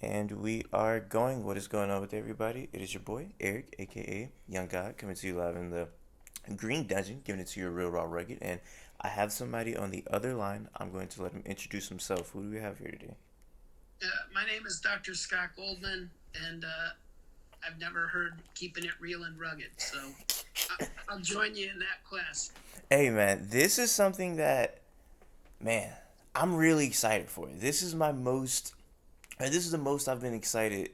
And we are going. What is going on with everybody? It is your boy, Eric, aka Young God, coming to you live in the Green Dungeon, giving it to you real raw rugged. And I have somebody on the other line. I'm going to let him introduce himself. Who do we have here today? My name is Dr. Scott Goldman, and I've never heard keeping it real and rugged, so I'll join you in that class. Hey, man, this is something that, man, I'm really excited for. This is the most I've been excited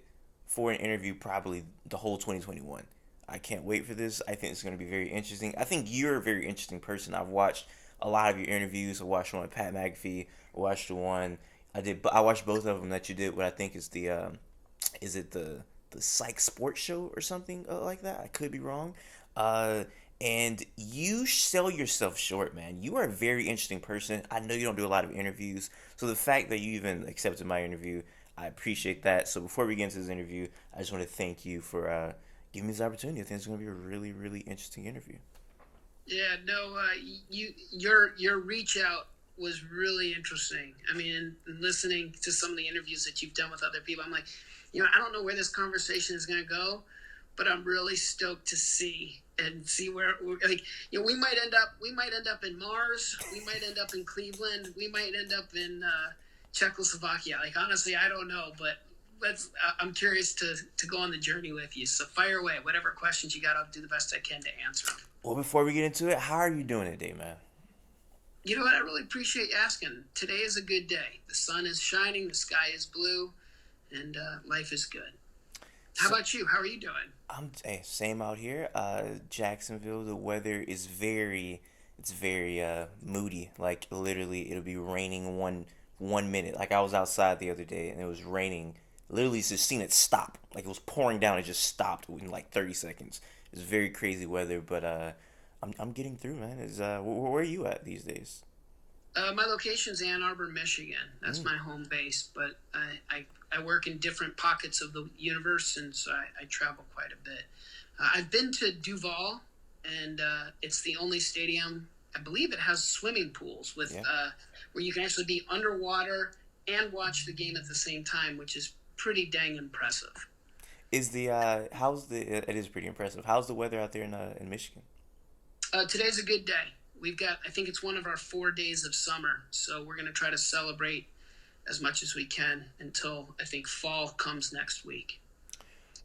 for an interview probably the whole 2021. I can't wait for this. I think it's going to be very interesting. I think you're a very interesting person. I've watched a lot of your interviews. I watched one with Pat McAfee. I watched the one I did. I watched both of them that you did. What I think is is it the Psych Sports Show or something like that? I could be wrong. Uh, and you sell yourself short, man. You are a very interesting person. I know you don't do a lot of interviews, so the fact that you even accepted my interview, I appreciate that. So before we get into this interview, I just want to thank you for giving me this opportunity. I think it's going to be a really, really interesting interview. Yeah, no, your reach out was really interesting. I mean, in listening to some of the interviews that you've done with other people, I'm like, I don't know where this conversation is going to go, but I'm really stoked to see where like we might end up in Mars, we might end up in Cleveland, we might end up in Czechoslovakia. Like honestly, I don't know, but I'm curious to go on the journey with you. So fire away, whatever questions you got, I'll do the best I can to answer them. Well, before we get into it, how are you doing today, man? You know what? I really appreciate you asking. Today is a good day. The sun is shining, the sky is blue, and life is good. How So, about you? How are you doing? same out here. Jacksonville, the weather is it's very moody. Like literally, it'll be raining one minute. Like I was outside the other day and it was raining. Literally, just seen it stop. Like it was pouring down. It just stopped in like 30 seconds. It's very crazy weather, but I'm getting through, man. Is where are you at these days? My location's Ann Arbor, Michigan. That's Mm, my home base, but I work in different pockets of the universe, and so I travel quite a bit. I've been to Duval, and it's the only stadium. I believe it has swimming pools with yeah. where you can actually be underwater and watch the game at the same time, which is pretty dang impressive. Is the how's the it is pretty impressive. How's the weather out there in Michigan? Today's a good day. We've got, I think it's one of our 4 days of summer, so we're going to try to celebrate as much as we can until I think fall comes next week.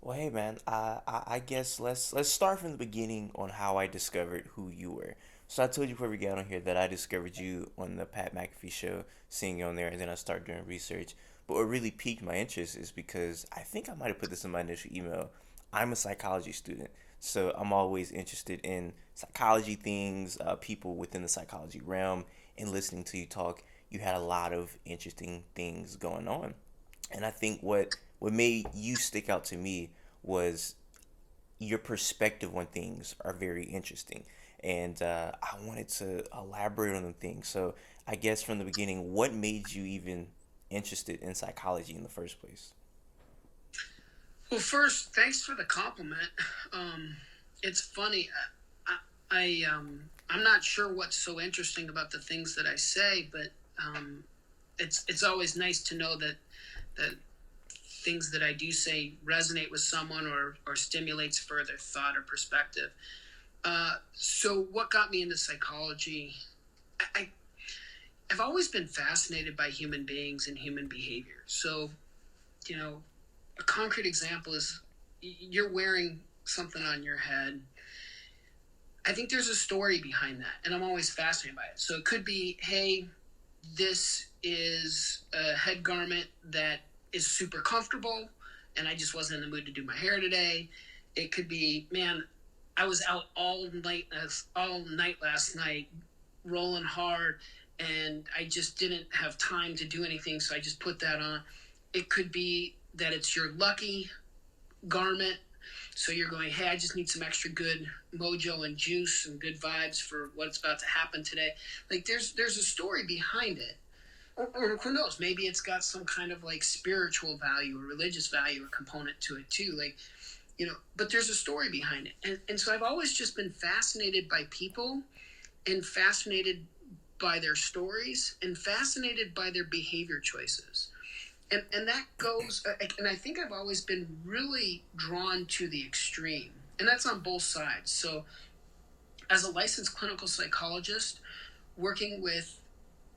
Well, hey man, I guess let's start from the beginning on how I discovered who you were. So I told you before we got on here that I discovered you on the Pat McAfee show, seeing you on there, and then I started doing research. But what really piqued my interest is because I think I might have put this in my initial email. I'm a psychology student, so I'm always interested in psychology things, people within the psychology realm, and listening to you talk. You had a lot of interesting things going on. And I think what made you stick out to me was your perspective on things are very interesting, and I wanted to elaborate on the things. So I guess from the beginning, what made you even interested in psychology in the first place? Well, first, thanks for the compliment. Um, it's funny. I'm not sure what's so interesting about the things that I say, but um, it's always nice to know that things that I do say resonate with someone or stimulates further thought or perspective. So what got me into psychology? I, I've always been fascinated by human beings and human behavior. So, you know, a concrete example is you're wearing something on your head. I think there's a story behind that, and I'm always fascinated by it. So it could be, hey, this is a head garment that is super comfortable, and I just wasn't in the mood to do my hair today. It could be, man, I was out all night last night, rolling hard, and I just didn't have time to do anything, so I just put that on. It could be that it's your lucky garment. So you're going, hey, I just need some extra good mojo and juice and good vibes for what's about to happen today. Like there's a story behind it. Or who knows, maybe it's got some kind of like spiritual value or religious value or component to it too. Like, but there's a story behind it. And so I've always just been fascinated by people and fascinated by their stories and fascinated by their behavior choices. And that goes, and I think I've always been really drawn to the extreme, and that's on both sides. So, as a licensed clinical psychologist, working with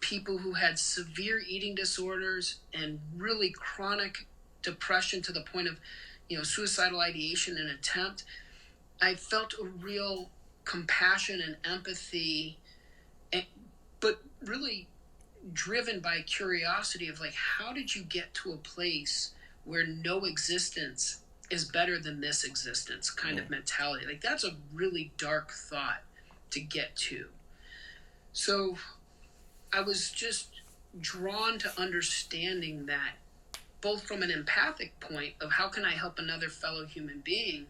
people who had severe eating disorders and really chronic depression to the point of, suicidal ideation and attempt, I felt a real compassion and empathy, and, but really driven by curiosity of like, how did you get to a place where no existence is better than this existence kind of mentality? Like, that's a really dark thought to get to. So I was just drawn to understanding that, both from an empathic point of how can I help another fellow human being,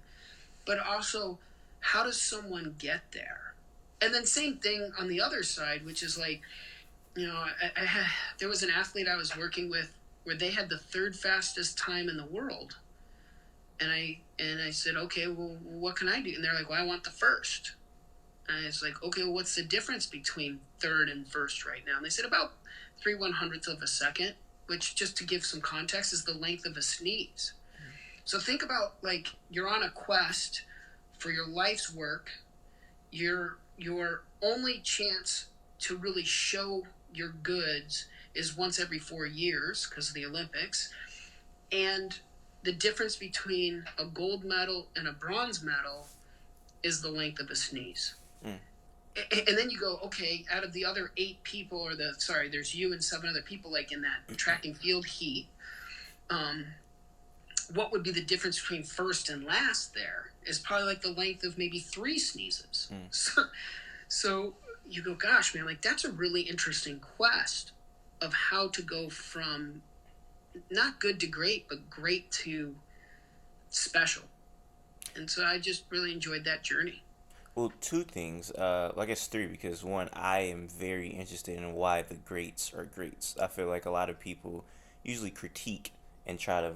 but also how does someone get there? And then same thing on the other side, which is like, there was an athlete I was working with where they had the third fastest time in the world. And I said, okay, well, what can I do? And they're like, well, I want the first. And it's like, okay, well, what's the difference between third and first right now? And they said about 3/100th of a second, which, just to give some context, is the length of a sneeze. So think about, like, you're on a quest for your life's work. Your only chance to really show your goods is once every 4 years because of the Olympics. And the difference between a gold medal and a bronze medal is the length of a sneeze. And then you go, okay, out of the other 8 people, there's you and 7 other people, like in that track and field heat, what would be the difference between first and last there is probably like the length of maybe 3 sneezes. So you go, gosh, man, like that's a really interesting quest of how to go from not good to great, but great to special. And so I just really enjoyed that journey. Well, 2 things. I guess 3, because one, I am very interested in why the greats are greats. I feel like a lot of people usually critique and try to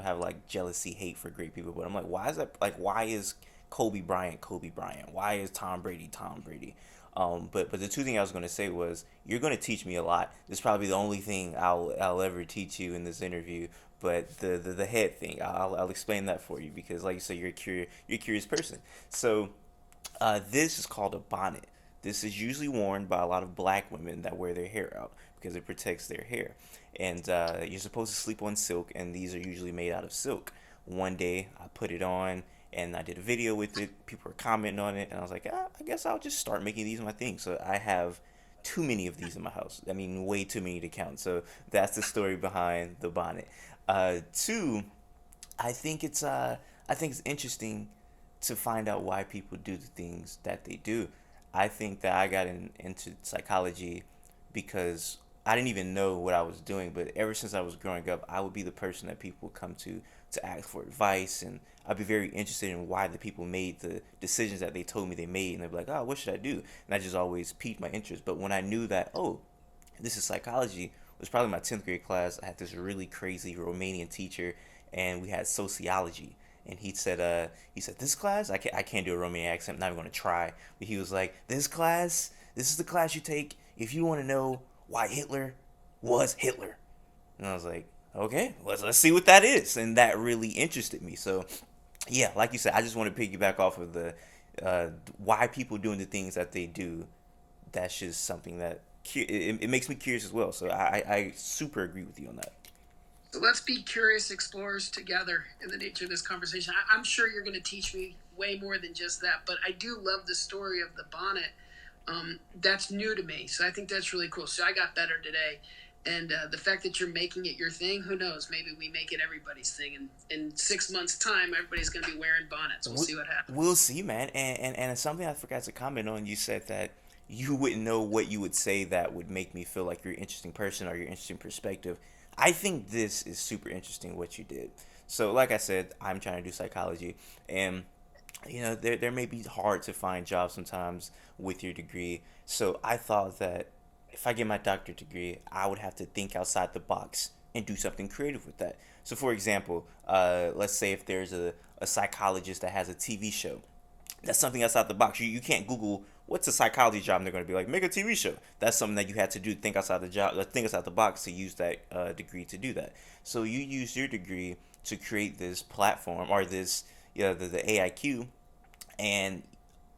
have like jealousy, hate for great people. But I'm like, why is that? Like, why is Kobe Bryant Kobe Bryant? Why is Tom Brady Tom Brady? But the 2 things I was gonna say was, you're gonna teach me a lot. This is probably the only thing I'll ever teach you in this interview. But the head thing, I'll explain that for you, because like you say, you're a curious person. So this is called a bonnet. This is usually worn by a lot of black women that wear their hair out because it protects their hair. And you're supposed to sleep on silk, and these are usually made out of silk. One day I put it on and I did a video with it. People were commenting on it, and I was like, I guess I'll just start making these my thing. So I have too many of these in my house. I mean, way too many to count. So that's the story behind the bonnet. 2, I think it's interesting to find out why people do the things that they do. I think that I got into psychology because I didn't even know what I was doing, but ever since I was growing up, I would be the person that people would come to ask for advice, and I'd be very interested in why the people made the decisions that they told me they made, and they'd be like, "Oh, what should I do?" And I just always piqued my interest. But when I knew that, oh, this is psychology, it was probably my 10th grade class. I had this really crazy Romanian teacher, and we had sociology. And he said, this class, I can't do a Romanian accent, I'm not even going to try. But he was like, this class, this is the class you take if you want to know why Hitler was Hitler. And I was like, okay, let's see what that is. And that really interested me. So, yeah, like you said, I just want to piggyback off of the why people doing the things that they do. That's just something that it makes me curious as well. So I super agree with you on that. So let's be curious explorers together in the nature of this conversation. I'm sure you're going to teach me way more than just that, but I do love the story of the bonnet. That's new to me, so I think that's really cool. So I got better today, and the fact that you're making it your thing, who knows? Maybe we make it everybody's thing, and in 6 months' time, everybody's going to be wearing bonnets. We'll see what happens. We'll see, man. And something I forgot to comment on, you said that you wouldn't know what you would say that would make me feel like you're an interesting person or your interesting perspective. I think this is super interesting what you did. So, like I said, I'm trying to do psychology, and there may be hard to find jobs sometimes with your degree. So I thought that if I get my doctorate degree, I would have to think outside the box and do something creative with that. So, for example, let's say if there's a psychologist that has a TV show, that's something outside the box. You can't Google what's a psychology job? And they're going to be like, make a TV show. That's something that you had to do, think outside the job, think outside the box to use that degree to do that. So you use your degree to create this platform or this, the AIQ, and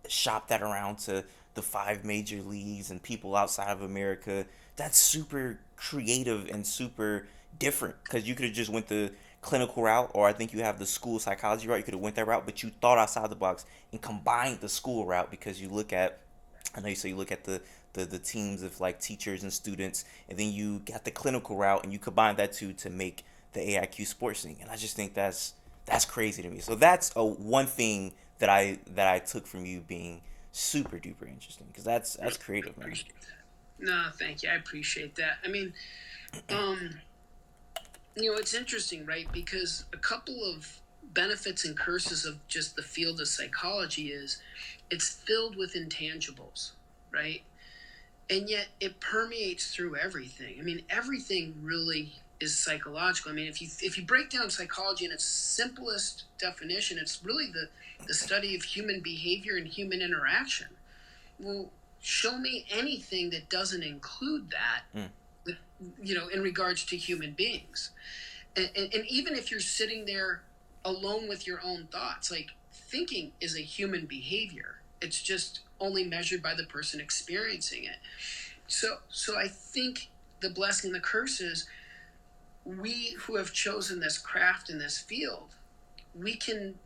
shop that around to the five major leagues and people outside of America. That's super creative and super different because you could have just went the clinical route, or I think you have the school psychology route. You could have went that route, but you thought outside the box and combined the school route because you look at, I know you say you look at the teams of like teachers and students, and then you got the clinical route and you combine that two to make the AIQ sports thing. And I just think that's crazy to me. So that's a one thing that I took from you being super duper interesting because that's creative, man. Appreciate that. No, thank you. I appreciate that. I mean, um, it's interesting, right? Because a couple of benefits and curses of just the field of psychology is it's filled with intangibles, right? And yet it permeates through everything. I mean, everything really is psychological. I mean, if you break down psychology in its simplest definition, it's really the study of human behavior and human interaction. Well, show me anything that doesn't include that, Mm. in regards to human beings. And even if you're sitting there alone with your own thoughts, like thinking is a human behavior. It's just only measured by the person experiencing it. So I think the blessing and the curse is we who have chosen this craft in this field, we can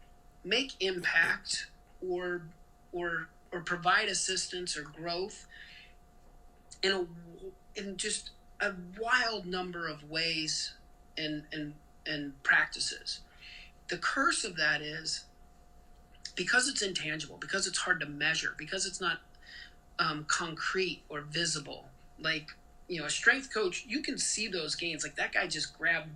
make impact or or provide assistance or growth in just a wild number of ways and practices. The curse of that is because it's intangible, because it's hard to measure, because it's not concrete or visible. Like, a strength coach, you can see those gains. Like that guy just grabbed,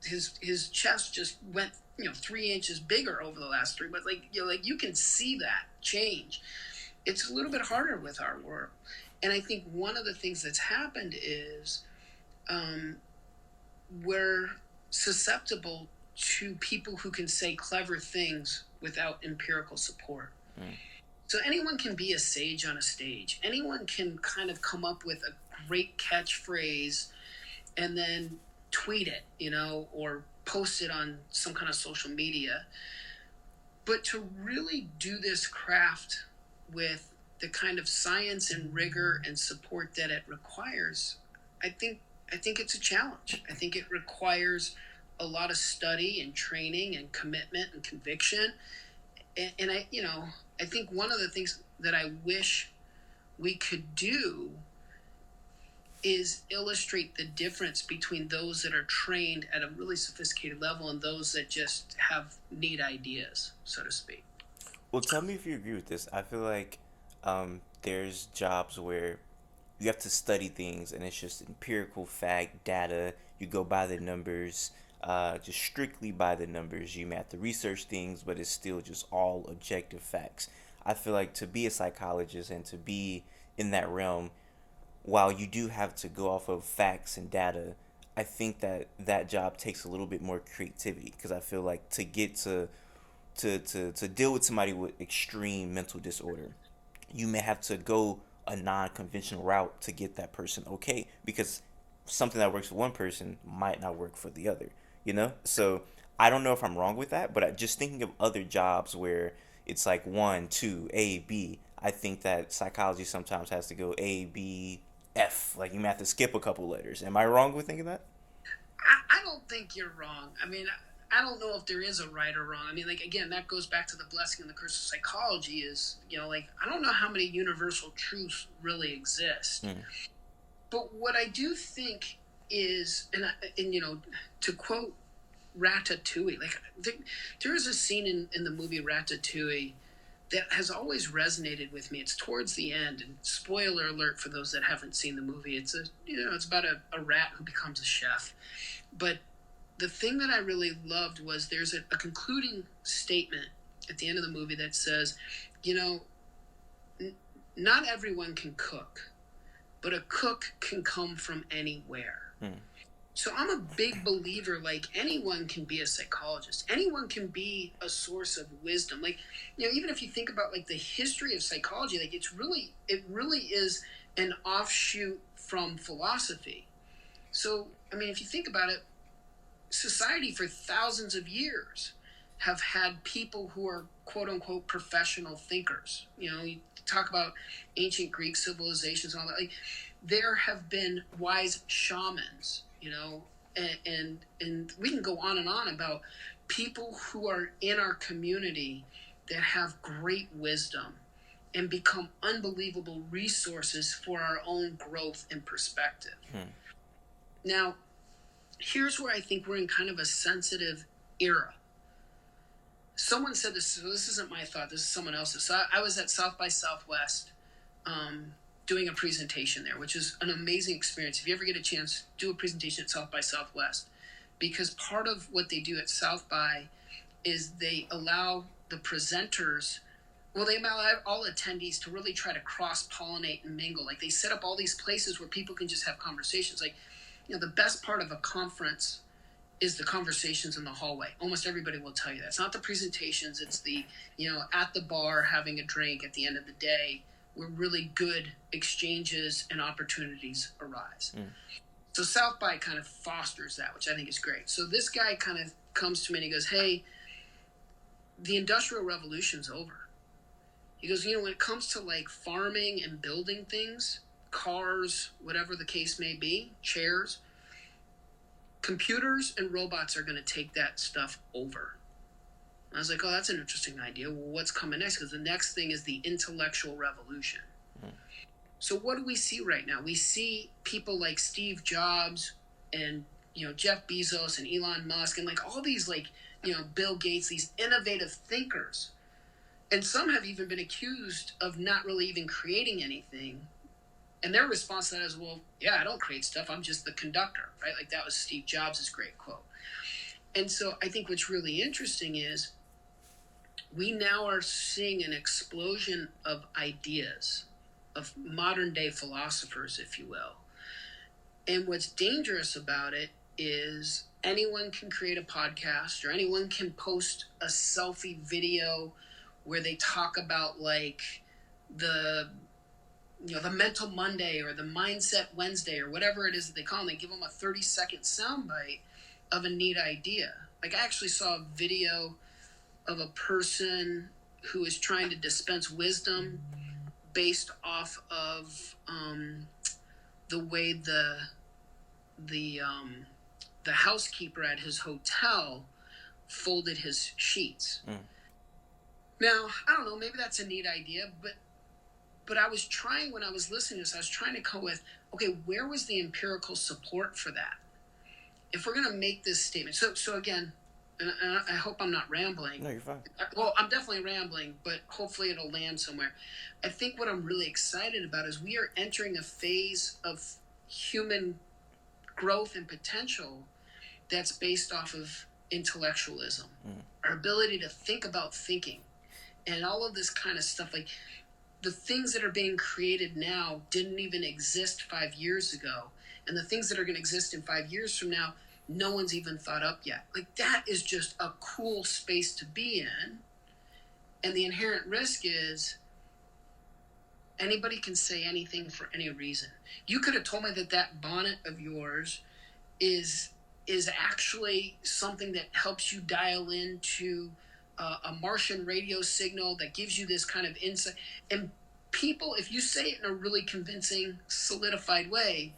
his chest just went, 3 inches bigger over the last 3 months. Like, like you can see that change. It's a little bit harder with our world. And I think one of the things that's happened is we're susceptible to people who can say clever things without empirical support. Mm. So anyone can be a sage on a stage. Anyone can kind of come up with a great catchphrase and then tweet it, or post it on some kind of social media. But to really do this craft with the kind of science and rigor and support that it requires, I think it's a challenge. I think it requires a lot of study and training and commitment and conviction. And I think one of the things that I wish we could do is illustrate the difference between those that are trained at a really sophisticated level and those that just have neat ideas, so to speak. Well, tell me if you agree with this. I feel like there's jobs where you have to study things and it's just empirical fact data. You go by the numbers, just strictly by the numbers. You may have to research things, but it's still just all objective facts. I feel like to be a psychologist and to be in that realm, while you do have to go off of facts and data, I think that that job takes a little bit more creativity because I feel like to get to deal with somebody with extreme mental disorder, you may have to go a non-conventional route to get that person okay because something that works for one person might not work for the other, so I don't know if I'm wrong with that, but just thinking of other jobs where it's like one two A B, I think that psychology sometimes has to go A B F, like you may have to skip a couple letters. Am I wrong with thinking that? I don't think you're wrong. I mean, I don't know if there is a right or wrong. I mean, like, again, that goes back to the blessing and the curse of psychology is, like, I don't know how many universal truths really exist. Mm. But what I do think is, to quote Ratatouille, like, there is a scene in the movie Ratatouille that has always resonated with me. It's towards the end, and spoiler alert for those that haven't seen the movie. It's about a rat who becomes a chef. But the thing that I really loved was there's a concluding statement at the end of the movie that says, not everyone can cook, but a cook can come from anywhere. Mm. So I'm a big believer, like anyone can be a psychologist. Anyone can be a source of wisdom. Like, even if you think about like the history of psychology, like it really is an offshoot from philosophy. So, I mean, if you think about it, society for thousands of years have had people who are quote unquote professional thinkers. You talk about ancient Greek civilizations and all that. Like, there have been wise shamans, and we can go on and on about people who are in our community that have great wisdom and become unbelievable resources for our own growth and perspective. Now, here's where I think we're in kind of a sensitive era. Someone said this, so this isn't my thought, this is someone else's. So I was at South by Southwest doing a presentation there, which is an amazing experience. If you ever get a chance, do a presentation at South by Southwest, because part of what they do at South by is they allow the presenters, they allow all attendees to really try to cross-pollinate and mingle. Like, they set up all these places where people can just have conversations. Like, the best part of a conference is the conversations in the hallway. Almost everybody will tell you that. It's not the presentations, it's the, at the bar having a drink at the end of the day where really good exchanges and opportunities arise. So South by kind of fosters that, which I think is great. So this guy kind of comes to me and he goes, hey, the Industrial Revolution's over. He goes, when it comes to like farming and building things, cars, whatever the case may be, chairs, computers and robots are going to take that stuff over. I was like, oh, that's an interesting idea. Well, what's coming next? Because the next thing is the intellectual revolution. So what do we see right now? We see people like Steve Jobs and, Jeff Bezos and Elon Musk and like all these like, Bill Gates, these innovative thinkers. And some have even been accused of not really even creating anything. And their response to that is, well, yeah, I don't create stuff. I'm just the conductor, right? Like that was Steve Jobs' great quote. And so I think what's really interesting is we now are seeing an explosion of ideas, of modern day philosophers, if you will. And what's dangerous about it is anyone can create a podcast or anyone can post a selfie video where they talk about like the mental Monday or the mindset Wednesday or whatever it is that they call them. They give them a 30-second soundbite of a neat idea. Like I actually saw a video of a person who is trying to dispense wisdom based off of the way the housekeeper at his hotel folded his sheets. Now, I don't know, maybe that's a neat idea, but I was trying, when I was listening to this, I was trying to come with, okay, where was the empirical support for that? If we're going to make this statement, so again, and I hope I'm not rambling. No, you're fine. Well, I'm definitely rambling, but hopefully it'll land somewhere. I think what I'm really excited about is we are entering a phase of human growth and potential that's based off of intellectualism, our ability to think about thinking, and all of this kind of stuff. Like the things that are being created now didn't even exist 5 years ago, and the things that are going to exist in 5 years from now, no one's even thought up yet. Like that is just a cool space to be in. And the inherent risk is anybody can say anything for any reason. You could have told me that bonnet of yours is actually something that helps you dial into a Martian radio signal that gives you this kind of insight. And people, if you say it in a really convincing, solidified way,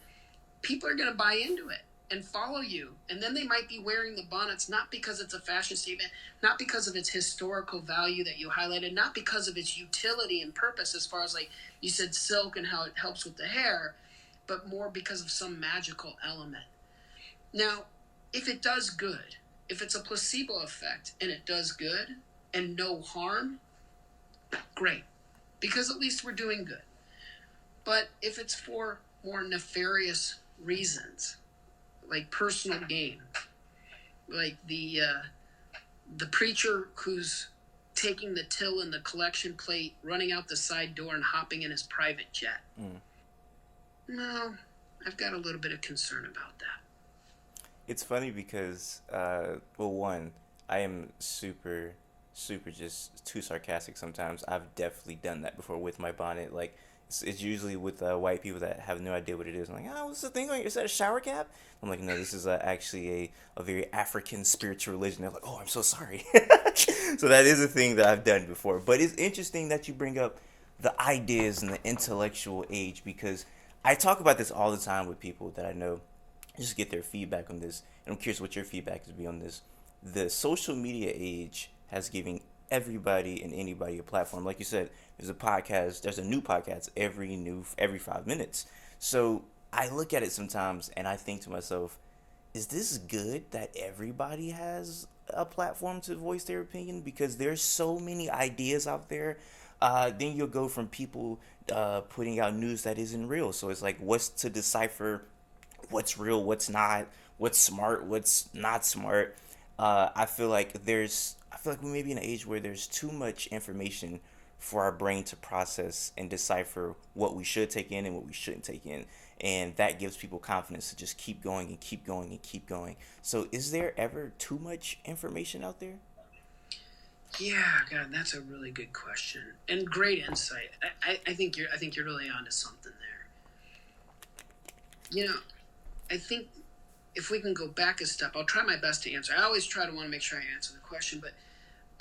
people are going to buy into it and follow you. And then they might be wearing the bonnets, not because it's a fashion statement, not because of its historical value that you highlighted, not because of its utility and purpose, as far as like you said, silk and how it helps with the hair, but more because of some magical element. Now, if it does good, if it's a placebo effect and it does good and no harm, great, because at least we're doing good. But if it's for more nefarious reasons, like personal gain, like the preacher who's taking the till in the collection plate, running out the side door and hopping in his private jet. No, I've got a little bit of concern about that. It's funny because, well, one, I am super, super just too sarcastic sometimes. I've definitely done that before with my bonnet. Like, it's usually with white people that have no idea what it is. I'm like, oh, what's the thing on your, is that a shower cap? I'm like, no, this is actually a very African spiritual religion. They're like, oh, I'm so sorry. So that is a thing that I've done before. But it's interesting that you bring up the ideas and the intellectual age because I talk about this all the time with people that I know just get their feedback on this. And I'm curious what your feedback is be on this. The social media age has given everybody and anybody a platform. Like you said, there's a podcast, there's a new podcast every 5 minutes. So I look at it sometimes and I think to myself, is this good that everybody has a platform to voice their opinion? Because there's so many ideas out there. Then you'll go from people putting out news that isn't real. So it's like, what's to decipher what's real, what's not, what's smart, what's not smart. I feel like we may be in an age where there's too much information for our brain to process and decipher what we should take in and what we shouldn't take in. And that gives people confidence to just keep going and keep going and keep going. So is there ever too much information out there? Yeah, God, that's a really good question and great insight. I think you're really onto something there. You know, I think if we can go back a step, I'll try my best to answer. I always try to want to make sure I answer the question, but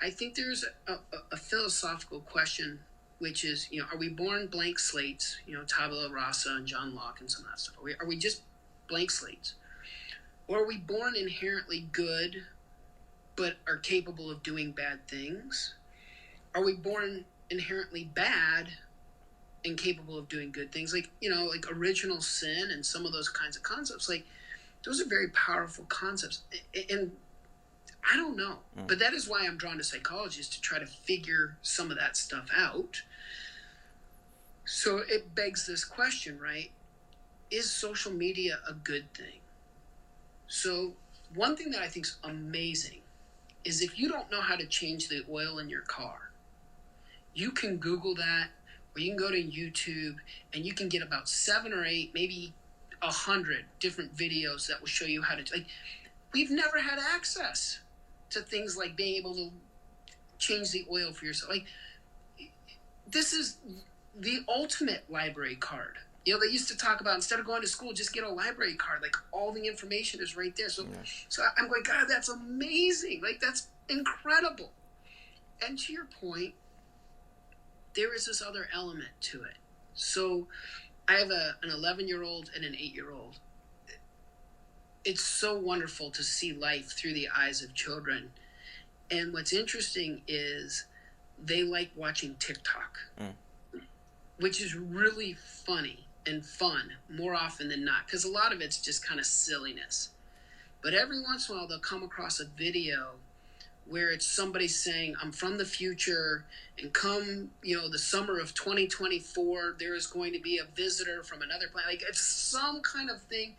I think there's a philosophical question, which is, are we born blank slates? Tabula rasa and John Locke and some of that stuff. Are we just blank slates, or are we born inherently good, but are capable of doing bad things? Are we born inherently bad and capable of doing good things? Like original sin and some of those kinds of concepts. Like those are very powerful concepts, and I don't know, but that is why I'm drawn to psychology, is to try to figure some of that stuff out. So it begs this question, right? Is social media a good thing? So one thing that I think is amazing is if you don't know how to change the oil in your car, you can Google that, or you can go to YouTube and you can get about 7 or 8, maybe 100 different videos that will show you how to, like, we've never had access to things like being able to change the oil for yourself. Like, this is the ultimate library card. They used to talk about, instead of going to school, just get a library card. Like, all the information is right there. So, Yeah. so I'm going, God, that's amazing. Like, that's incredible. And to your point, there is this other element to it. So I have an 11-year-old and an 8-year-old. It's so wonderful to see life through the eyes of children. And what's interesting is they like watching TikTok, which is really funny and fun more often than not, because a lot of it's just kind of silliness. But every once in a while, they'll come across a video where it's somebody saying, I'm from the future, and come, the summer of 2024, there is going to be a visitor from another planet. Like, it's some kind of thing.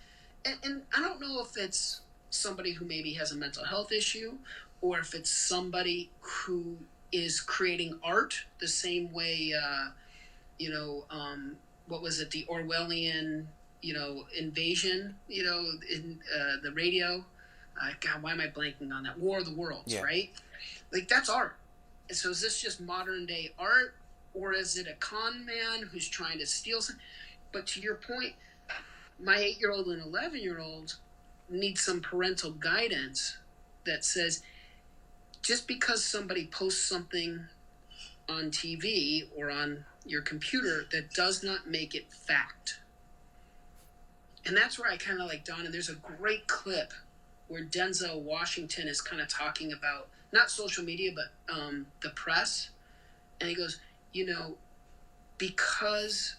And I don't know if it's somebody who maybe has a mental health issue, or if it's somebody who is creating art the same way, what was it, the Orwellian, invasion, in the radio. God, why am I blanking on that? War of the Worlds, Yeah. right? Like, that's art. And so is this just modern day art, or is it a con man who's trying to steal something? But to your point, my 8-year-old and 11-year-old need some parental guidance that says, just because somebody posts something on TV or on your computer, that does not make it fact. And that's where I kind of like Don, and there's a great clip where Denzel Washington is kind of talking about not social media, but the press. And he goes, because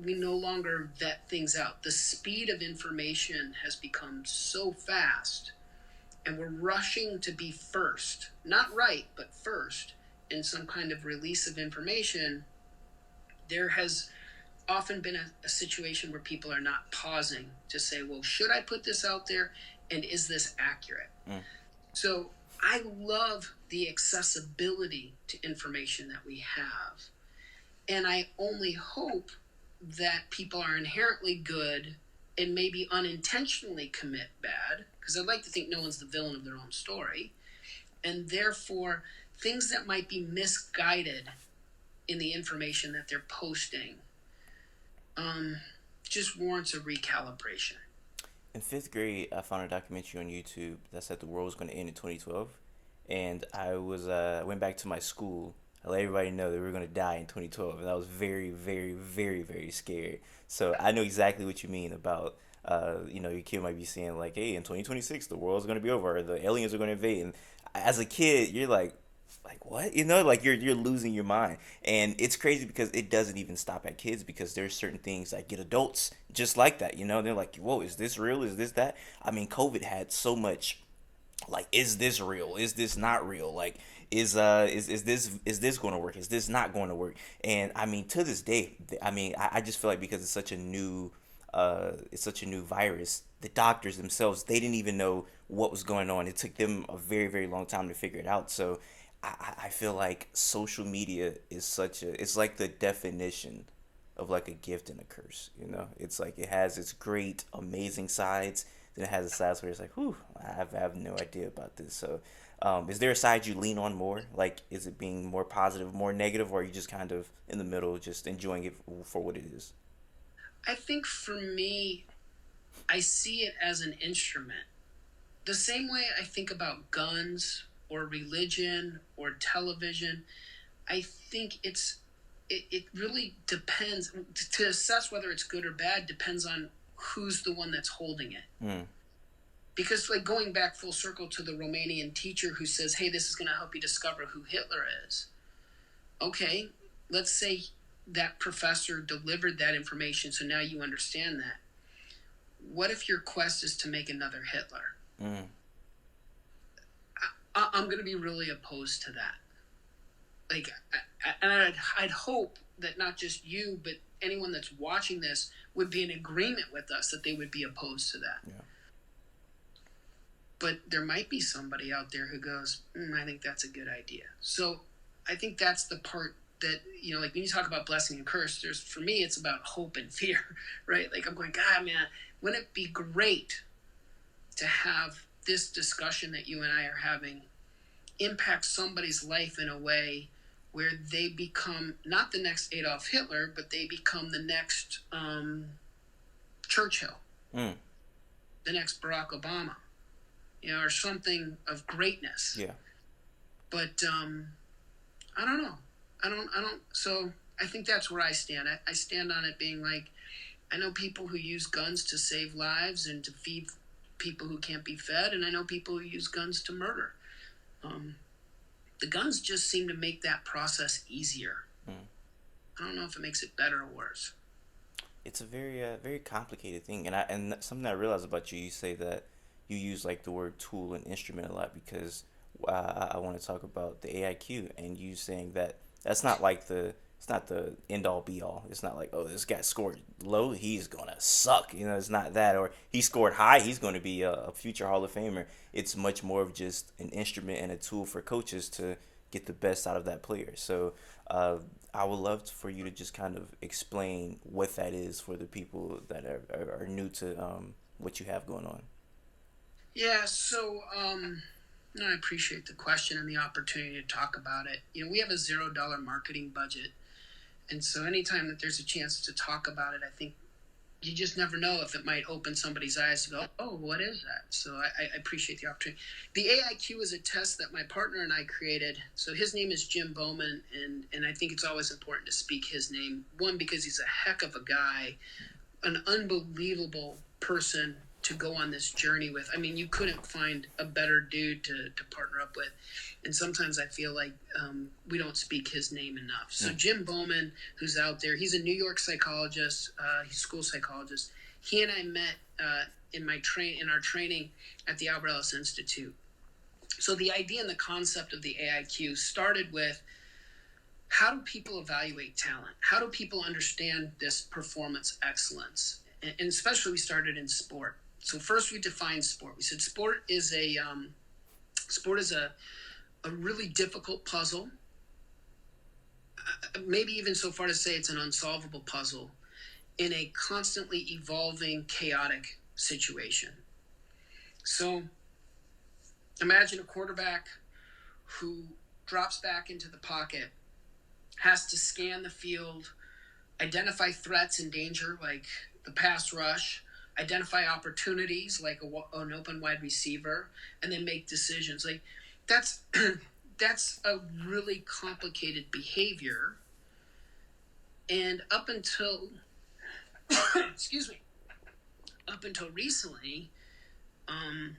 we no longer vet things out, the speed of information has become so fast, and we're rushing to be first, not right, but first in some kind of release of information. There has often been a situation where people are not pausing to say, well, should I put this out there? And is this accurate? So I love the accessibility to information that we have. And I only hope that people are inherently good and maybe unintentionally commit bad, because I'd like to think no one's the villain of their own story. And therefore, things that might be misguided in the information that they're posting just warrants a recalibration. In fifth grade, I found a documentary on YouTube that said the world was going to end in 2012, and I was went back to my school. I let everybody know that we were going to die in 2012, and I was very, very, very, very scared. So I know exactly what you mean about your kid might be saying like, "Hey, in 2026, the world's going to be over, or the aliens are going to invade." And as a kid, you're like what? Like you're losing your mind, and it's crazy because it doesn't even stop at kids, because there's certain things that get adults just like that. They're like, whoa, is this real? Is this that? I mean, COVID had so much, like, is this real? Is this not real? Like, is this going to work? Is this not going to work? And I mean, to this day, I mean, I just feel like because it's such a new virus, the doctors themselves, they didn't even know what was going on. It took them a very, very long time to figure it out. So I feel like social media is it's like the definition of like a gift and a curse. It's like it has its great amazing sides, then it has the sides where it's like, whew, I have no idea about this. So is there a side you lean on more? Like, is it being more positive, more negative, or are you just kind of in the middle, just enjoying it for what it is? I think for me, I see it as an instrument. The same way I think about guns or religion or television, I think it really depends. To assess whether it's good or bad depends on who's the one that's holding it. Mm. Because, like, going back full circle to the Romanian teacher who says, hey, this is going to help you discover who Hitler is. Okay, let's say that professor delivered that information, so now you understand that. What if your quest is to make another Hitler? Mm. I'm going to be really opposed to that. Like, and I'd hope that not just you, but anyone that's watching this would be in agreement with us that they would be opposed to that. Yeah. But there might be somebody out there who goes, I think that's a good idea. So I think that's the part that, like when you talk about blessing and curse, for me, it's about hope and fear, right? Like I'm going, God, man, wouldn't it be great to have this discussion that you and I are having impact somebody's life in a way where they become not the next Adolf Hitler, but they become the next Churchill, the next Barack Obama, or something of greatness. Yeah. But I don't know. I don't. So I think that's where I stand. I stand on it being like, I know people who use guns to save lives and to feed people who can't be fed, and I know people who use guns to murder. The guns just seem to make that process easier. I don't know if it makes it better or worse. It's a very very complicated thing, and something I realized about you. You say that you use like the word tool and instrument a lot, because I want to talk about the AIQ, and you saying that that's not like it's not the end all be all. It's not like, oh, this guy scored low, he's gonna suck. It's not that. Or he scored high, he's gonna be a future Hall of Famer. It's much more of just an instrument and a tool for coaches to get the best out of that player. So I would love for you to just kind of explain what that is for the people that are new to what you have going on. Yeah, so I appreciate the question and the opportunity to talk about it. We have a $0 marketing budget. And so anytime that there's a chance to talk about it, I think you just never know if it might open somebody's eyes to go, oh, what is that? So I appreciate the opportunity. The AIQ is a test that my partner and I created. So his name is Jim Bowman, and I think it's always important to speak his name. One, because he's a heck of a guy, an unbelievable person to go on this journey with. I mean, you couldn't find a better dude to partner up with. And sometimes I feel like we don't speak his name enough. So Jim Bowman, who's out there, he's a New York psychologist. He's a school psychologist. He and I met in our training at the Albert Ellis Institute. So the idea and the concept of the AIQ started with, how do people evaluate talent? How do people understand this performance excellence? And especially we started in sport. So first we defined sport. We said sport is a really difficult puzzle, maybe even so far to say it's an unsolvable puzzle in a constantly evolving, chaotic situation. So imagine a quarterback who drops back into the pocket, has to scan the field, identify threats and danger like the pass rush, identify opportunities like an open wide receiver, and then make decisions. Like that's that's a really complicated behavior. And up until excuse me, up until recently, um,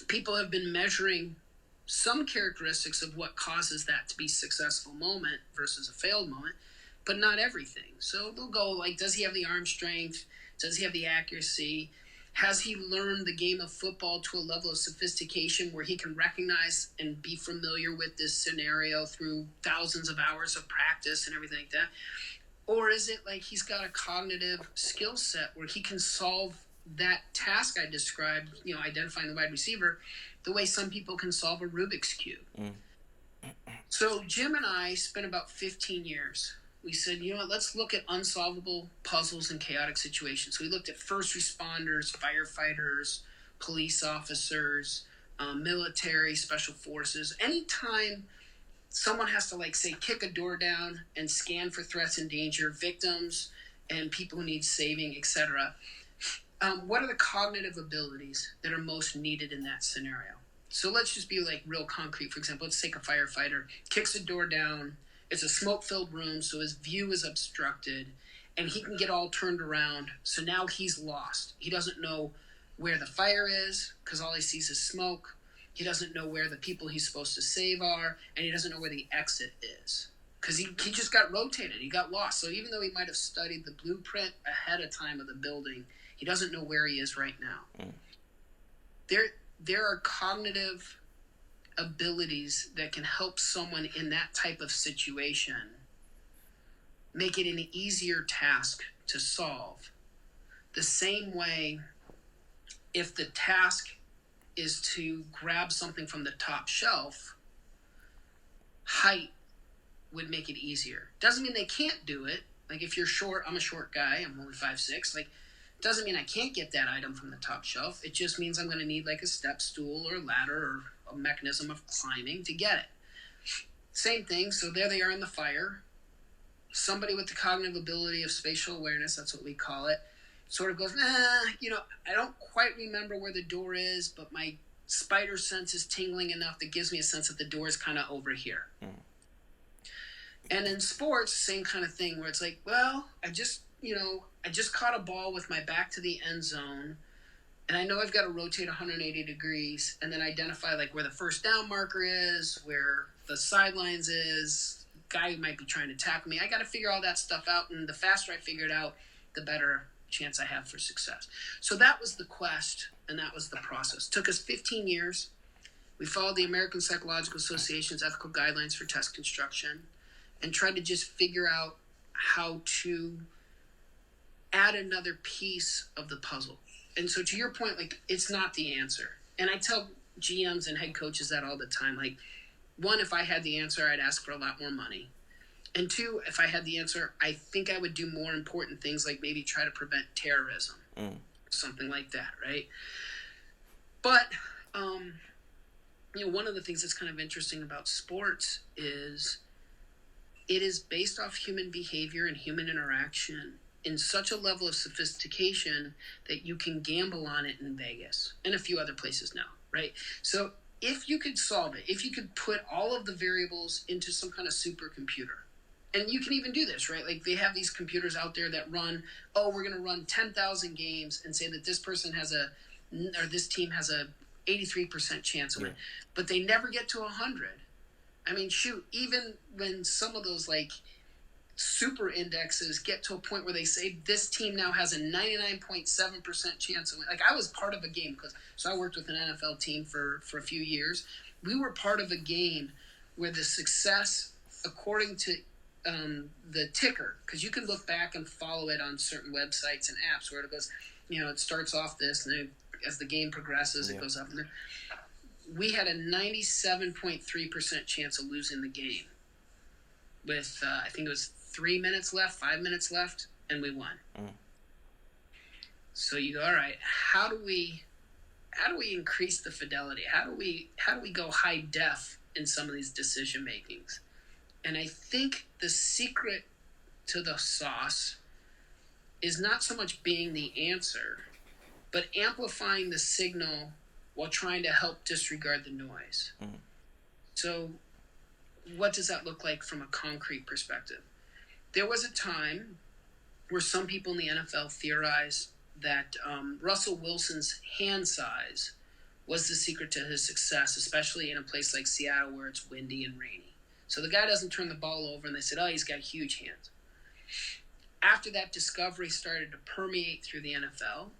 people have been measuring some characteristics of what causes that to be a successful moment versus a failed moment, but not everything. So they'll go like, does he have the arm strength? Does he have the accuracy? Has he learned the game of football to a level of sophistication where he can recognize and be familiar with this scenario through thousands of hours of practice and everything like that? Or is it like he's got a cognitive skill set where he can solve that task I described, identifying the wide receiver, the way some people can solve a Rubik's Cube? Mm. So Jim and I spent about 15 years. We said, you know what, let's look at unsolvable puzzles and chaotic situations. So we looked at first responders, firefighters, police officers, military, special forces. Anytime someone has to, like, say, kick a door down and scan for threats and danger, victims, and people who need saving, etc. What are the cognitive abilities that are most needed in that scenario? So let's just be like real concrete. For example, let's take a firefighter, kicks a door down. It's a smoke-filled room, so his view is obstructed, and he can get all turned around. So now he's lost. He doesn't know where the fire is because all he sees is smoke. He doesn't know where the people he's supposed to save are, and he doesn't know where the exit is because he just got rotated. He got lost. So even though he might have studied the blueprint ahead of time of the building, he doesn't know where he is right now. There are cognitive abilities that can help someone in that type of situation make it an easier task to solve. The same way, if the task is to grab something from the top shelf, height would make it easier. Doesn't mean they can't do it. Like if you're short, I'm a short guy, I'm only 5'6", like doesn't mean I can't get that item from the top shelf. It just means I'm going to need like a step stool or ladder or a mechanism of climbing to get it. Same thing. So there they are in the fire. Somebody with the cognitive ability of spatial awareness, that's what we call it, sort of goes, I don't quite remember where the door is, but my spider sense is tingling enough that gives me a sense that the door is kind of over here. Mm. And in sports, same kind of thing where it's like, well, I just caught a ball with my back to the end zone, and I know I've got to rotate 180 degrees and then identify like where the first down marker is, where the sidelines is, guy who might be trying to tackle me. I got to figure all that stuff out, and the faster I figure it out, the better chance I have for success. So that was the quest, and that was the process. It took us 15 years. We followed the American Psychological Association's ethical guidelines for test construction and tried to just figure out how to add another piece of the puzzle. And so to your point, like, it's not the answer. And I tell GMs and head coaches that all the time. Like, one, if I had the answer, I'd ask for a lot more money. And two, if I had the answer, I think I would do more important things, like maybe try to prevent terrorism, something like that, right? But, one of the things that's kind of interesting about sports is it is based off human behavior and human interaction in such a level of sophistication that you can gamble on it in Vegas and a few other places now, right? So if you could solve it, if you could put all of the variables into some kind of supercomputer, and you can even do this, right? Like they have these computers out there that run, we're going to run 10,000 games and say that this person has or this team has a 83% chance of winning, but they never get to 100. I mean, shoot, even when some of those like super indexes get to a point where they say this team now has a 99.7% chance of winning. Like I was part of a game so I worked with an NFL team for a few years. We were part of a game where the success, according to the ticker, because you can look back and follow it on certain websites and apps where it goes, it starts off this, and then as the game progresses, it goes up. And we had a 97.3% chance of losing the game with, I think it was 5 minutes left, and we won. So you go, all right, how do we how do we increase the fidelity? How do we go high def in some of these decision makings? And I think the secret to the sauce is not so much being the answer, but amplifying the signal while trying to help disregard the noise. Mm-hmm. So, what does that look like from a concrete perspective? There was a time where some people in the NFL theorized that Russell Wilson's hand size was the secret to his success, especially in a place like Seattle where it's windy and rainy. So the guy doesn't turn the ball over, and they said, oh, he's got huge hands. After that discovery started to permeate through the NFL,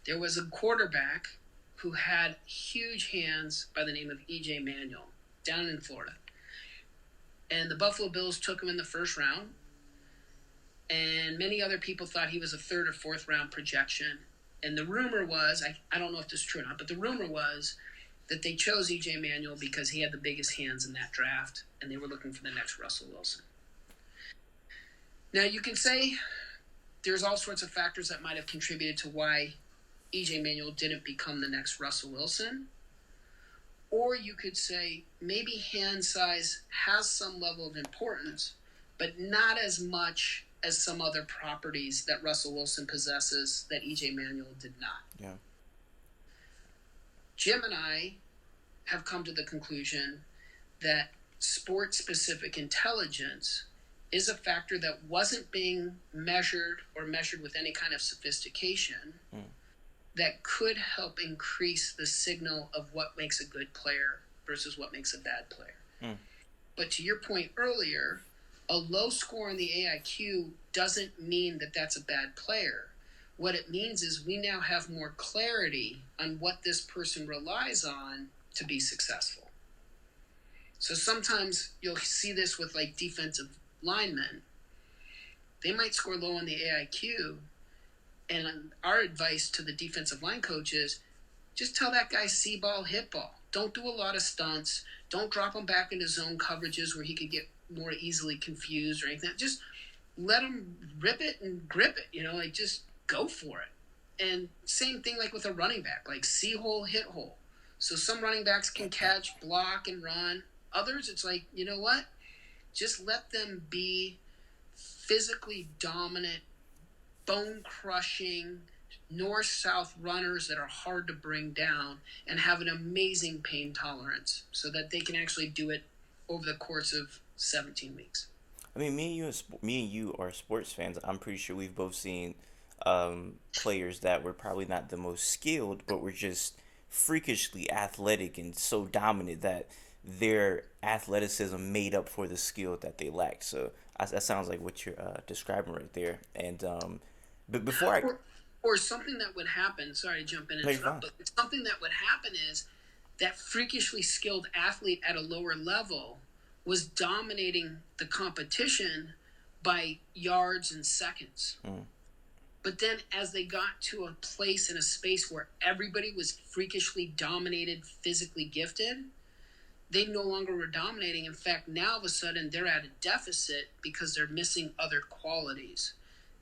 there was a quarterback who had huge hands by the name of E.J. Manuel down in Florida. And the Buffalo Bills took him in the first round. And many other people thought he was a third or fourth round projection. And the rumor was, I don't know if this is true or not, but the rumor was that they chose E.J. Manuel because he had the biggest hands in that draft, and they were looking for the next Russell Wilson. Now, you can say there's all sorts of factors that might have contributed to why E.J. Manuel didn't become the next Russell Wilson. Or you could say maybe hand size has some level of importance, but not as much as some other properties that Russell Wilson possesses that E.J. Manuel did not. Yeah. Jim and I have come to the conclusion that sport-specific intelligence is a factor that wasn't being measured or measured with any kind of sophistication that could help increase the signal of what makes a good player versus what makes a bad player. But to your point earlier, a low score in the AIQ doesn't mean that that's a bad player. What it means is we now have more clarity on what this person relies on to be successful. So sometimes you'll see this with like defensive linemen. They might score low on the AIQ, and our advice to the defensive line coach is just tell that guy see ball, hit ball. Don't do a lot of stunts. Don't drop him back into zone coverages where he could get more easily confused or anything. Just let him rip it and grip it, like just go for it. And same thing like with a running back, like see hole, hit hole. So some running backs can catch, block, and run. Others, it's like, you know what? Just let them be physically dominant, bone-crushing, north-south runners that are hard to bring down and have an amazing pain tolerance so that they can actually do it over the course of 17 weeks. I mean, me and you are sports fans. I'm pretty sure we've both seen players that were probably not the most skilled, but were just freakishly athletic and so dominant that their athleticism made up for the skill that they lacked. So that sounds like what you're describing right there. And but before I or something that would happen. Sorry to jump in and interrupt, but something that would happen is that freakishly skilled athlete at a lower level was dominating the competition by yards and seconds. But then as they got to a place in a space where everybody was freakishly dominated, physically gifted, they no longer were dominating. In fact, now all of a sudden they're at a deficit because they're missing other qualities.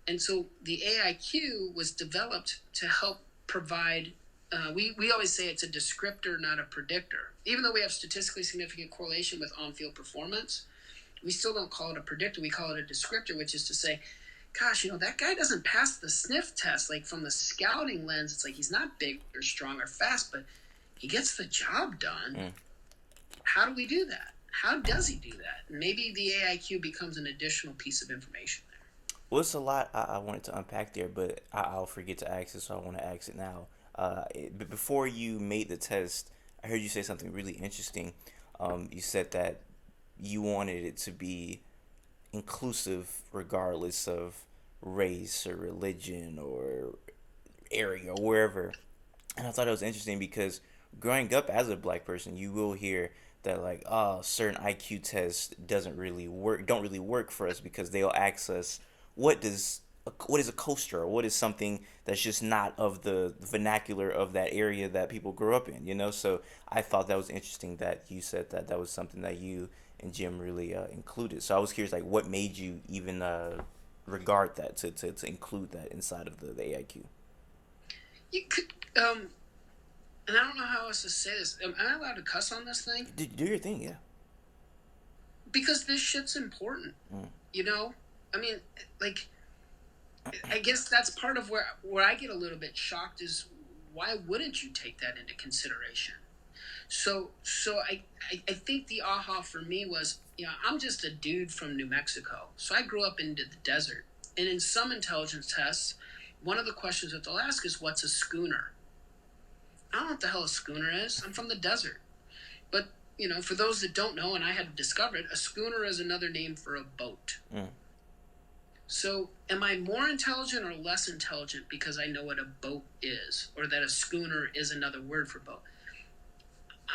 And so the AIQ was developed to help provide, we always say it's a descriptor, not a predictor. Even though we have statistically significant correlation with on-field performance, we still don't call it a predictor. We call it a descriptor, which is to say, gosh, that guy doesn't pass the sniff test. Like from the scouting lens, it's like he's not big or strong or fast, but he gets the job done. How do we do that? How does he do that? Maybe the AIQ becomes an additional piece of information there. Well, it's a lot I wanted to unpack there, but I'll forget to ask it, so I want to ask it now. But before you made the test, I heard you say something really interesting. You said that you wanted it to be inclusive regardless of race or religion or area or wherever. And I thought it was interesting because growing up as a black person, you will hear that like, certain IQ tests don't really work for us because they'll ask us what is a coaster, or what is something that's just not of the vernacular of that area that people grew up in. So I thought that was interesting that you said that was something that you and Jim really included. So I was curious, like, what made you even regard that to include that inside of the AIQ? You could, and I don't know how else to say this. Am I allowed to cuss on this thing? Do your thing, yeah. Because this shit's important. Mm. You know, I mean, like, I guess that's part of where I get a little bit shocked is why wouldn't you take that into consideration? So I think the aha for me was, I'm just a dude from New Mexico. So I grew up into the desert. And in some intelligence tests, one of the questions that they'll ask is, what's a schooner? I don't know what the hell a schooner is. I'm from the desert. But, for those that don't know, and I had discovered, a schooner is another name for a boat. Mm. So am I more intelligent or less intelligent because I know what a boat is, or that a schooner is another word for boat?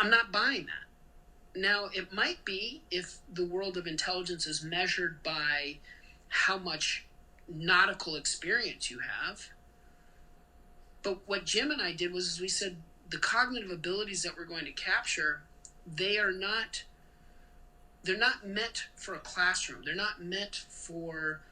I'm not buying that. Now, it might be if the world of intelligence is measured by how much nautical experience you have. But what Jim and I did was we said the cognitive abilities that we're going to capture, they're not meant for a classroom. They're not meant for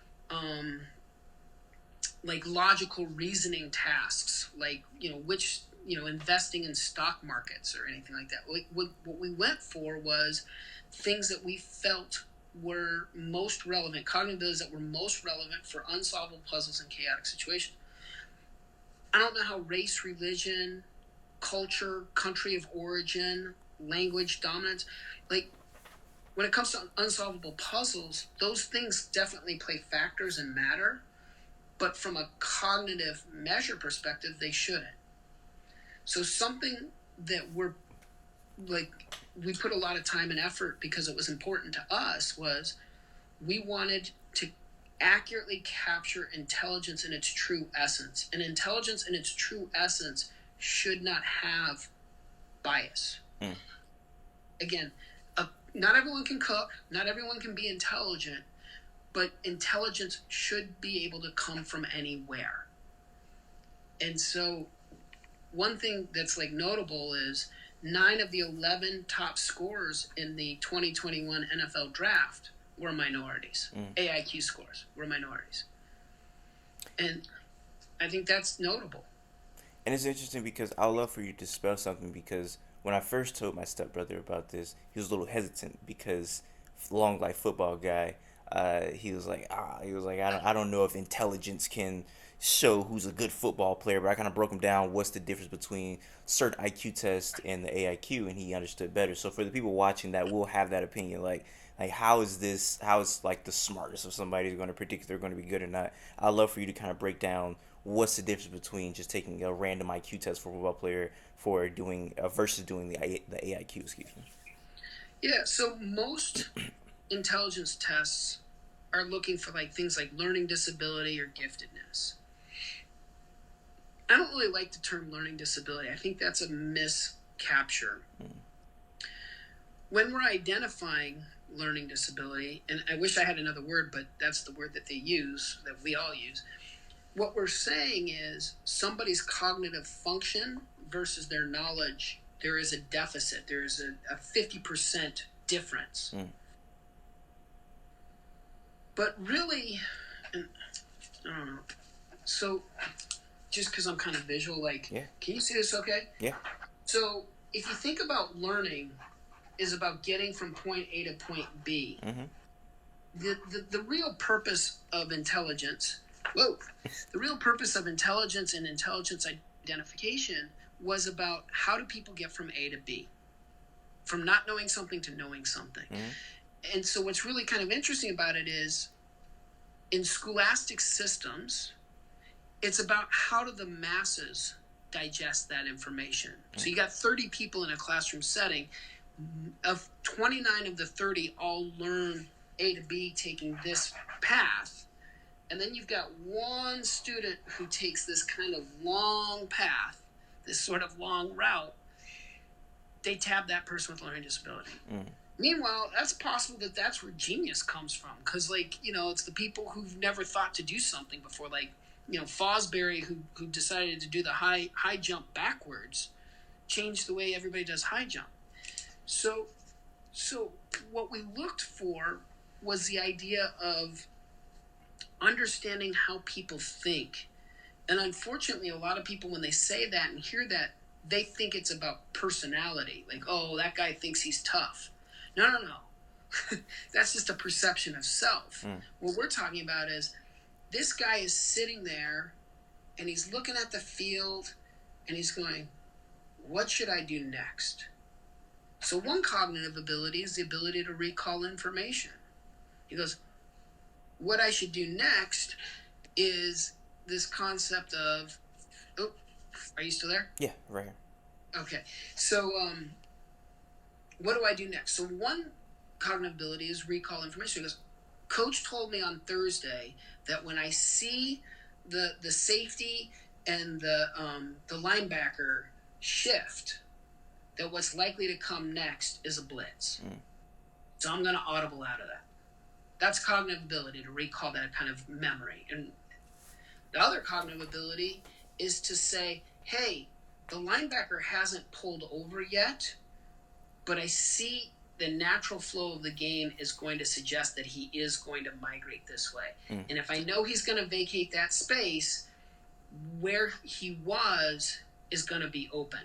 like logical reasoning tasks, like which investing in stock markets or anything like that. What we went for was things that we felt were most relevant, cognitive abilities that were most relevant for unsolvable puzzles and chaotic situations. I don't know how race, religion, culture, country of origin, language, dominance, like when it comes to unsolvable puzzles, those things definitely play factors and matter, but from a cognitive measure perspective, they shouldn't. So something that we put a lot of time and effort because it was important to us was we wanted to accurately capture intelligence in its true essence. And intelligence in its true essence should not have bias. Mm. Again, not everyone can cook, not everyone can be intelligent, but intelligence should be able to come from anywhere. And so one thing that's notable is 9 of the 11 top scorers in the 2021 NFL draft were minorities. AIQ scores were minorities. And I think that's notable. And it's interesting because I would love for you to spell something, because when I first told my stepbrother about this, he was a little hesitant because long like football guy, he was like, I don't know if intelligence can show who's a good football player, but I kind of broke him down what's the difference between certain IQ test and the AIQ, and he understood better. So for the people watching that will have that opinion, like how is like the smartest of somebody is going to predict if they're going to be good or not. I'd love for you to kind of break down what's the difference between just taking a random IQ test for a football player for doing versus doing the AIQ. Excuse me. Yeah. So most intelligence tests are looking for things like learning disability or giftedness. I don't really like the term learning disability. I think that's a miscapture. When we're identifying learning disability, and I wish I had another word, but that's the word that they use, that we all use. What we're saying is somebody's cognitive function versus their knowledge, there is a deficit. There is a 50% difference. But really, and I don't know. So just because I'm kind of visual, Yeah. Can you see this okay? Yeah. So if you think about learning is about getting from point A to point B, the real purpose of intelligence, the real purpose of intelligence and intelligence identification was about how do people get from A to B, from not knowing something to knowing something. And so what's really kind of interesting about it is in scholastic systems, it's about how do the masses digest that information. So you got 30 people in a classroom setting. Of 29 of the 30 all learn A to B taking this path. And then you've got one student who takes this kind of long path, this sort of long route. They tab that person with learning disability. Meanwhile, that's possible that's where genius comes from. Because, it's the people who've never thought to do something before. Fosbury, who decided to do the high jump backwards, changed the way everybody does high jump. So what we looked for was the idea of understanding how people think. And unfortunately, a lot of people, when they say that and hear that, they think it's about personality. Like, oh, that guy thinks he's tough. No, no, no. That's just a perception of self. Mm. What we're talking about is this guy is sitting there and he's looking at the field and he's going, what should I do next? So one cognitive ability is the ability to recall information. He goes, what I should do next is this concept of, oh, are you still there? Yeah, right here. Okay. So what do I do next? So one cognitive ability is recall information. He goes, Coach told me on Thursday that when I see the safety and the linebacker shift, that what's likely to come next is a blitz. Mm. So I'm going to audible out of that. That's cognitive ability, to recall that kind of memory. And the other cognitive ability is to say, hey, the linebacker hasn't pulled over yet, but I see the natural flow of the game is going to suggest that he is going to migrate this way. Mm. And if I know he's going to vacate that space, where he was is going to be open,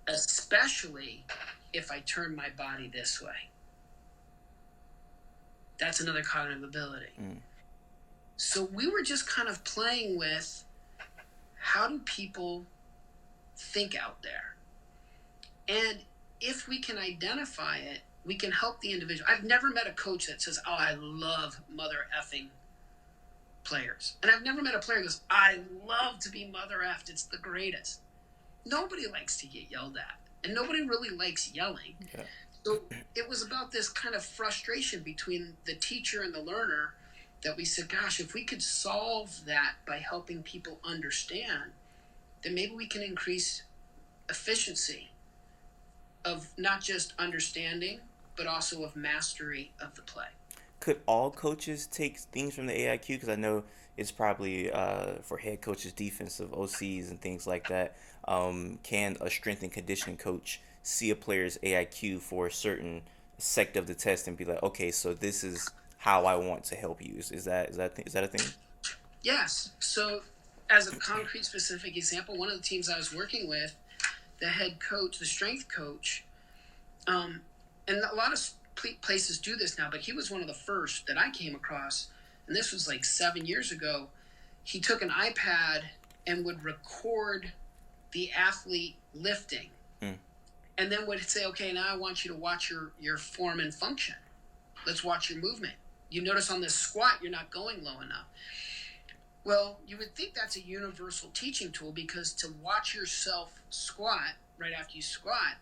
especially if I turn my body this way. That's another cognitive ability. So we were just kind of playing with, how do people think out there? And if we can identify it, we can help the individual. I've never met a coach that says, oh, I love mother effing players. And I've never met a player who goes, I love to be mother effed. It's the greatest. Nobody likes to get yelled at. And nobody really likes yelling. Yeah. So it was about this kind of frustration between the teacher and the learner, that we said, gosh, if we could solve that by helping people understand, then maybe we can increase efficiency of not just understanding, but also of mastery of the play. Could all coaches take things from the AIQ? Because I know it's probably for head coaches, defensive OCs, and things like that. Can a strength and conditioning coach see a player's AIQ for a certain sect of the test and be like, okay, so this is how I want to help you? Is that a thing? Yes. So as a concrete specific example, one of the teams I was working with, the head coach, the strength coach, and a lot of places do this now, but he was one of the first that I came across, and this was like 7 years ago. He took an iPad and would record the athlete lifting, and then would say, okay, now I want you to watch your form and function. Let's watch your movement. You notice on this squat, you're not going low enough. Well, you would think that's a universal teaching tool, because to watch yourself squat right after you squat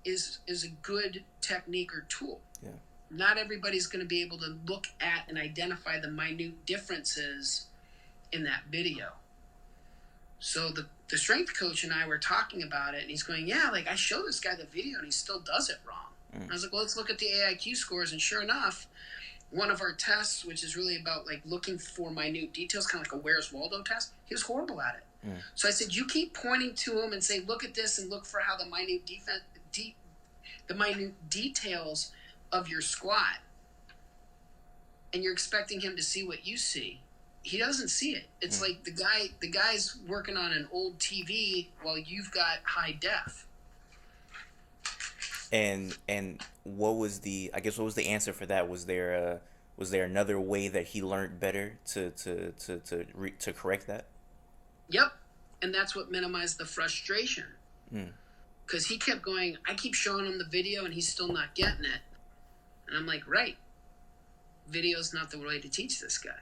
is a good technique or tool. Yeah. Not everybody's going to be able to look at and identify the minute differences in that video. So the strength coach and I were talking about it, and he's going, yeah, like I showed this guy the video and he still does it wrong. I was like, well, let's look at the AIQ scores. And sure enough, one of our tests, which is really about like looking for minute details, kind of like a Where's Waldo test, he was horrible at it. So I said, you keep pointing to him and say, look at this and look for how the minute details of your squat, and you're expecting him to see what you see. He doesn't see it. It's like the guy's working on an old TV while you've got high def. And what was the answer for that? Was there another way that he learned better to correct that? Yep. And that's what minimized the frustration. Because he kept going, I keep showing him the video and he's still not getting it. And I'm like, right. Video's not the way to teach this guy.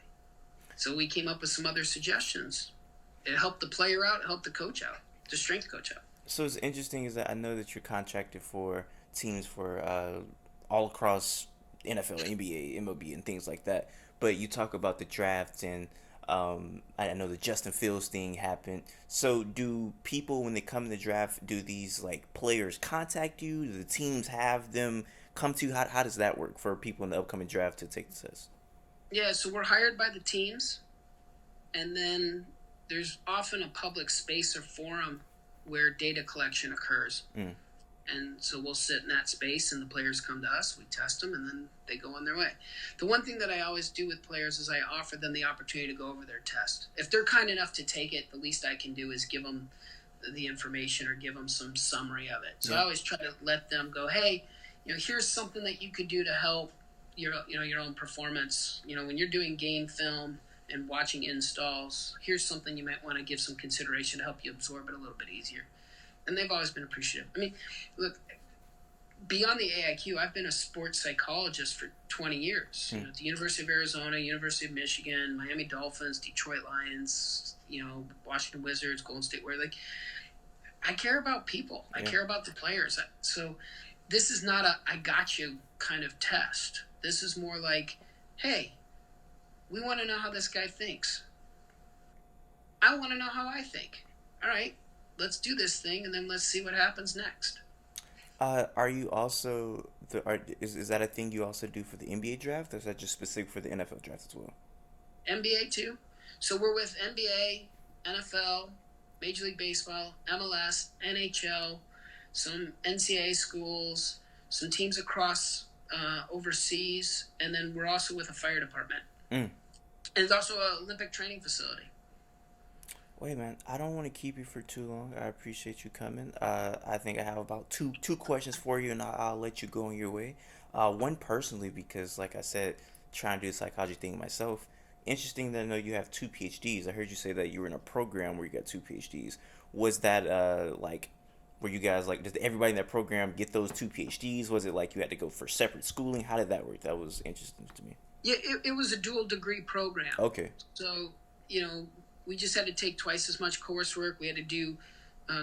So we came up with some other suggestions. It helped the player out, it helped the coach out, the strength coach out. So it's interesting is that I know that you're contracted for teams for all across NFL, NBA, MLB, and things like that. But you talk about the draft, and I know the Justin Fields thing happened. So do people, when they come to the draft, do these like players contact you? Do the teams have them come to you? How does that work for people in the upcoming draft to take the test? Yeah, so we're hired by the teams, and then there's often a public space or forum where data collection occurs. And so we'll sit in that space and the players come to us, we test them, and then they go on their way. The one thing that I always do with players is I offer them the opportunity to go over their test. If they're kind enough to take it, the least I can do is give them the information or give them some summary of it. So I Yeah. always try to let them go, hey, here's something that you could do to help your own performance. When you're doing game film and watching installs, here's something you might want to give some consideration to help you absorb it a little bit easier. And they've always been appreciative. I mean, look, beyond the AIQ, I've been a sports psychologist for 20 years. Hmm. At the University of Arizona, University of Michigan, Miami Dolphins, Detroit Lions, Washington Wizards, Golden State Warriors. Like, I care about people. I Yeah. care about the players. So this is not a I got you kind of test. This is more like, hey, we want to know how this guy thinks. I want to know how I think. All right, let's do this thing, and then let's see what happens next. Are you also is that a thing you also do for the NBA draft, or is that just specific for the NFL draft as well? NBA too. So we're with NBA, NFL, Major League Baseball, MLS, NHL, some NCAA schools, some teams across overseas, and then we're also with a fire department. Mm. And it's also an Olympic training facility. Wait, man, I don't want to keep you for too long. I appreciate you coming. I think I have about two questions for you, and I'll let you go on your way. One personally, because like I said, trying to do the psychology thing myself. Interesting that I know you have two PhDs. I heard you say that you were in a program where you got two PhDs. Was that like, were you guys like, did everybody in that program get those two PhDs? Was it like you had to go for separate schooling? How did that work? That was interesting to me. Yeah, it was a dual degree program. Okay. So, we just had to take twice as much coursework. We had to do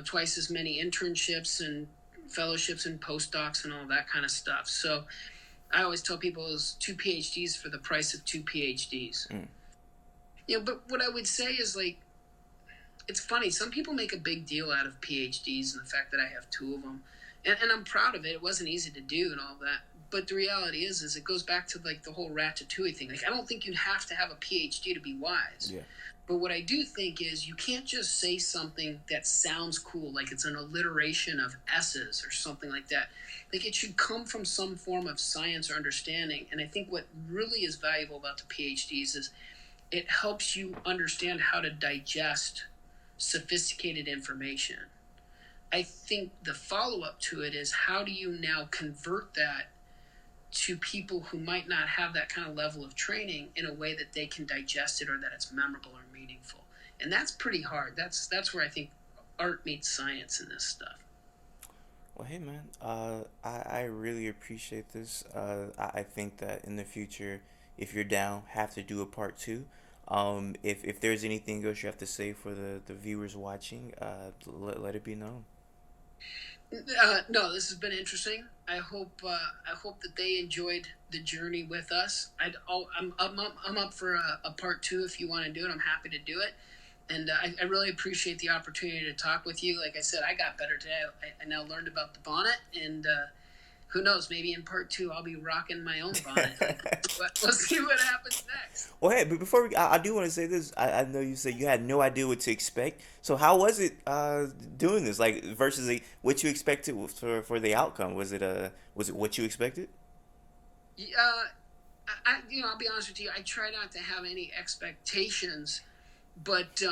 twice as many internships and fellowships and postdocs and all that kind of stuff. So I always tell people it was two PhDs for the price of two PhDs. Mm. But what I would say is, like, it's funny. Some people make a big deal out of PhDs and the fact that I have two of them. And I'm proud of it. It wasn't easy to do and all that. But the reality is it goes back to, like, the whole ratatouille thing. Like, I don't think you have to have a PhD to be wise. Yeah. But what I do think is you can't just say something that sounds cool, like it's an alliteration of S's or something like that. Like, it should come from some form of science or understanding. And I think what really is valuable about the PhDs is it helps you understand how to digest sophisticated information. I think the follow-up to it is, how do you now convert that to people who might not have that kind of level of training in a way that they can digest it or that it's memorable or meaningful? And that's pretty hard. That's where I think art meets science in this stuff. Well, hey man, I really appreciate this. I think that in the future, if you're down, have to do a part two. If there's anything else you have to say for the viewers watching, let it be known. No, this has been interesting. I hope that they enjoyed the journey with us. I'm up for a part two if you want to do it. I'm happy to do it, and I really appreciate the opportunity to talk with you. Like I said, I got better today. I now learned about the bonnet, and who knows? Maybe in part two I'll be rocking my own bonnet. But we'll see what happens next. Well, hey, but before I do want to say this. I know you said you had no idea what to expect. So how was it doing this? Like versus what you expected for the outcome? Was it what you expected? Yeah, I'll be honest with you. I try not to have any expectations, but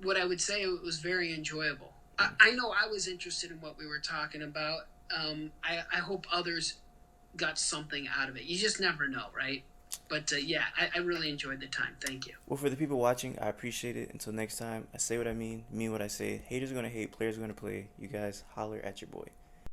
what I would say, it was very enjoyable. I know I was interested in what we were talking about. I hope others got something out of it. You just never know, right? But yeah, I really enjoyed the time. Thank you. Well, for the people watching, I appreciate it. Until next time, I say what I mean what I say. Haters are gonna hate, players are gonna play. You guys holler at your boy.